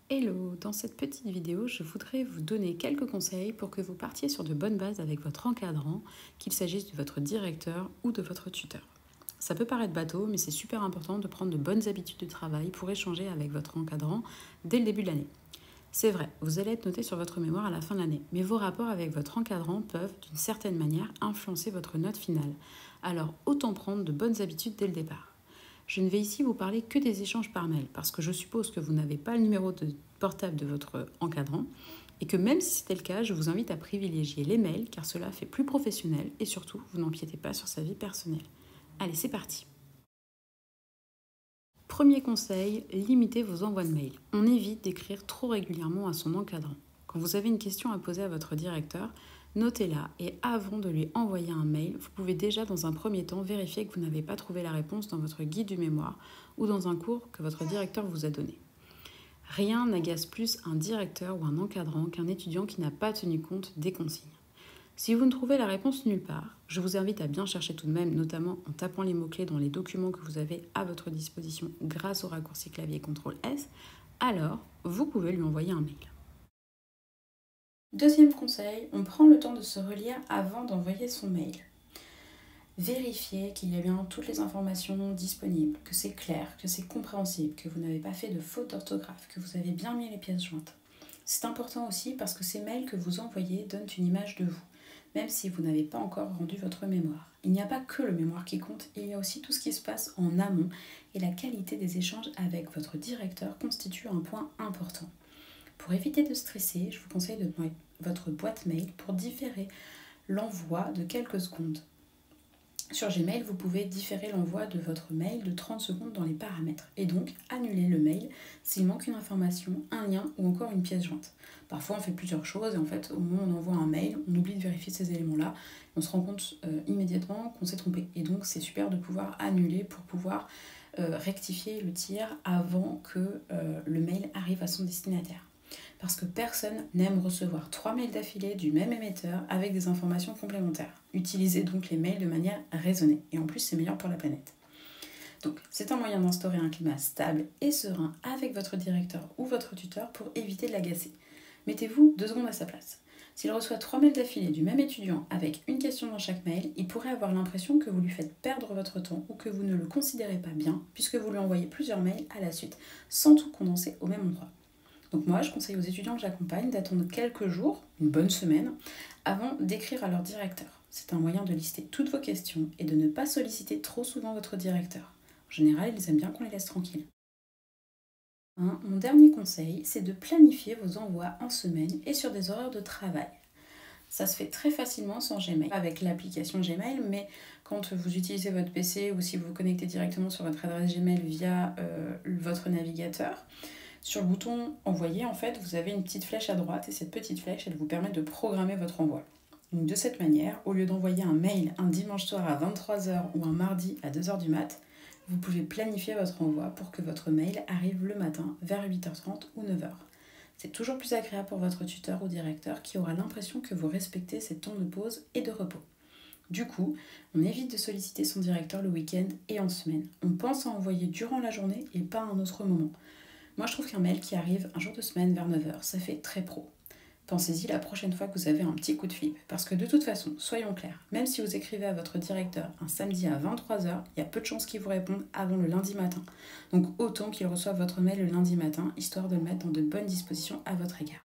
Hello, dans cette petite vidéo, je voudrais vous donner quelques conseils pour que vous partiez sur de bonnes bases avec votre encadrant, qu'il s'agisse de votre directeur ou de votre tuteur. Ça peut paraître bateau, mais c'est super important de prendre de bonnes habitudes de travail pour échanger avec votre encadrant dès le début de l'année. C'est vrai, vous allez être noté sur votre mémoire à la fin de l'année, mais vos rapports avec votre encadrant peuvent, d'une certaine manière, influencer votre note finale. Alors, autant prendre de bonnes habitudes dès le départ. Je ne vais ici vous parler que des échanges par mail, parce que je suppose que vous n'avez pas le numéro de portable de votre encadrant, et que même si c'était le cas, je vous invite à privilégier les mails, car cela fait plus professionnel, et surtout, vous n'empiétez pas sur sa vie personnelle. Allez, c'est parti. Premier conseil, limitez vos envois de mails. On évite d'écrire trop régulièrement à son encadrant. Quand vous avez une question à poser à votre directeur, notez-la et avant de lui envoyer un mail, vous pouvez déjà dans un premier temps vérifier que vous n'avez pas trouvé la réponse dans votre guide du mémoire ou dans un cours que votre directeur vous a donné. Rien n'agace plus un directeur ou un encadrant qu'un étudiant qui n'a pas tenu compte des consignes. Si vous ne trouvez la réponse nulle part, je vous invite à bien chercher tout de même, notamment en tapant les mots-clés dans les documents que vous avez à votre disposition grâce au raccourci clavier CTRL-S, alors vous pouvez lui envoyer un mail. Deuxième conseil, on prend le temps de se relire avant d'envoyer son mail. Vérifiez qu'il y a bien toutes les informations disponibles, que c'est clair, que c'est compréhensible, que vous n'avez pas fait de faute d'orthographe, que vous avez bien mis les pièces jointes. C'est important aussi parce que ces mails que vous envoyez donnent une image de vous, même si vous n'avez pas encore rendu votre mémoire. Il n'y a pas que le mémoire qui compte, il y a aussi tout ce qui se passe en amont et la qualité des échanges avec votre directeur constitue un point important. Pour éviter de stresser, je vous conseille de mettre votre boîte mail pour différer l'envoi de quelques secondes. Sur Gmail, vous pouvez différer l'envoi de votre mail de 30 secondes dans les paramètres et donc annuler le mail s'il manque une information, un lien ou encore une pièce jointe. Parfois, on fait plusieurs choses et en fait, au moment où on envoie un mail, on oublie de vérifier ces éléments-là. On se rend compte immédiatement qu'on s'est trompé. Et donc, c'est super de pouvoir annuler pour pouvoir rectifier le tir avant que le mail arrive à son destinataire. Parce que personne n'aime recevoir 3 mails d'affilée du même émetteur avec des informations complémentaires. Utilisez donc les mails de manière raisonnée et en plus c'est meilleur pour la planète. Donc c'est un moyen d'instaurer un climat stable et serein avec votre directeur ou votre tuteur pour éviter de l'agacer. Mettez-vous 2 secondes à sa place. S'il reçoit 3 mails d'affilée du même étudiant avec une question dans chaque mail, il pourrait avoir l'impression que vous lui faites perdre votre temps ou que vous ne le considérez pas bien puisque vous lui envoyez plusieurs mails à la suite sans tout condenser au même endroit. Donc moi, je conseille aux étudiants que j'accompagne d'attendre quelques jours, une bonne semaine, avant d'écrire à leur directeur. C'est un moyen de lister toutes vos questions et de ne pas solliciter trop souvent votre directeur. En général, ils aiment bien qu'on les laisse tranquilles. Mon dernier conseil, c'est de planifier vos envois en semaine et sur des horaires de travail. Ça se fait très facilement sans Gmail, avec l'application Gmail, mais quand vous utilisez votre PC ou si vous vous connectez directement sur votre adresse Gmail via votre navigateur, sur le bouton envoyer, en fait, vous avez une petite flèche à droite et cette petite flèche, elle vous permet de programmer votre envoi. Donc de cette manière, au lieu d'envoyer un mail un dimanche soir à 23h ou un mardi à 2h du mat, vous pouvez planifier votre envoi pour que votre mail arrive le matin vers 8h30 ou 9h. C'est toujours plus agréable pour votre tuteur ou directeur qui aura l'impression que vous respectez ces temps de pause et de repos. Du coup, on évite de solliciter son directeur le week-end et en semaine. On pense à envoyer durant la journée et pas à un autre moment. Moi, je trouve qu'un mail qui arrive un jour de semaine vers 9h, ça fait très pro. Pensez-y la prochaine fois que vous avez un petit coup de flip. Parce que de toute façon, soyons clairs, même si vous écrivez à votre directeur un samedi à 23h, il y a peu de chances qu'il vous réponde avant le lundi matin. Donc autant qu'il reçoive votre mail le lundi matin, histoire de le mettre dans de bonnes dispositions à votre égard.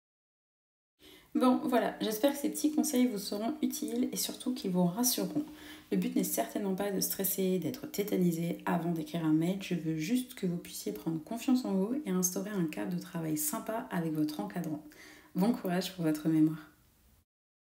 Bon, voilà, j'espère que ces petits conseils vous seront utiles et surtout qu'ils vous rassureront. Le but n'est certainement pas de stresser, d'être tétanisé avant d'écrire un mail. Je veux juste que vous puissiez prendre confiance en vous et instaurer un cadre de travail sympa avec votre encadrant. Bon courage pour votre mémoire.